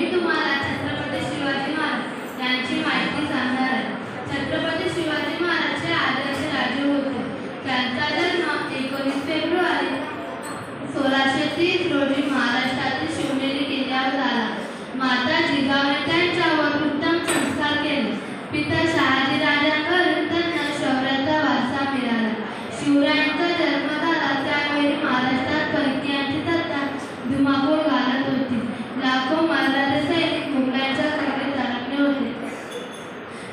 मी तुम्हाला छत्रपती शिवाजी महाराज यांची माहिती सांगणार आहे। छत्रपती शिवाजी महाराज हे आदर्श राजे होते। त्यांचा जन्म 19 फेब्रुवारी 1630 रोजी महाराष्ट्रातील शिवनेरी किल्ल्यावर झाला। माता जिजाऊने त्यांच्यावर उत्तम संस्कार केले। पिता शहाजी राजांकडून त्यांना शौर्याचा वारसा मिळाला। शिवरायांचा जन्म झाला त्यावेळी महाराष्ट्रात परकीयांची सत्ता धुमाकूळ घालत होती। लाखो मराठा सैनिक मुघलांच्या सैन्यात अडकले होते।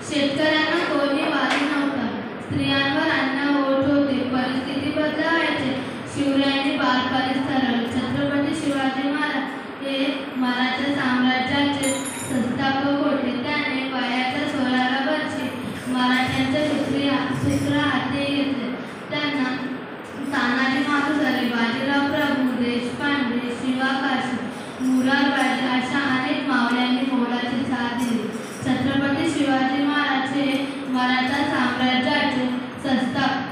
शेतकऱ्यांना कोणी वाली नव्हता। स्त्रियांवर अन्याय होत होते। परिस्थिती बदलायची शिवरायांनी बारकाईने ठरवले। छत्रपती शिवाजी महाराज हे मराठा साम्राज्याचे संस्थापक होते। त्याने वयाच्या 16व्या वर्षी मराठ्यांचे सूत्र हाती घेतले। त्यांना तानाजी मालुसरे, बाजीराव प्रभू, देशपांडे, शिवा काशी, मुरारबाजी अशा अनेक मावळ्यांनी मोलाची साथ दिली। छत्रपती शिवाजी महाराज हे मराठा साम्राज्याचे संस्थापक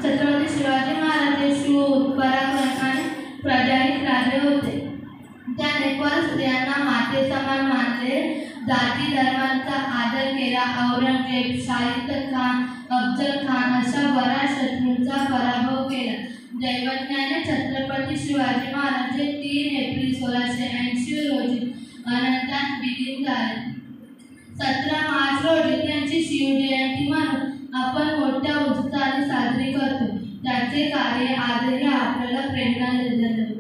छत्रपती शिवाजी महाराज हे शूर, पराक्रमी आणि प्रजाहित राजे होते। त्याने परस्त्रियांना माते समान मानले। जाती धर्मांचा आदर केला। औरंगजेब, शाहिद खान, अफजल खान अशा बऱ्याच शत्रूंचा पराभव केला। दैवज्ञाने छत्रपती शिवाजी महाराज हे 3 एप्रिल 1680 रोजी अनंतात विलीन झाले। 17 मार्च रोजी त्यांची शिवजयंती म्हणून आपण मोठ्या उत्साहाने साजरी करतो। त्याचे कार्य आजही आपल्याला प्रेरणा देते।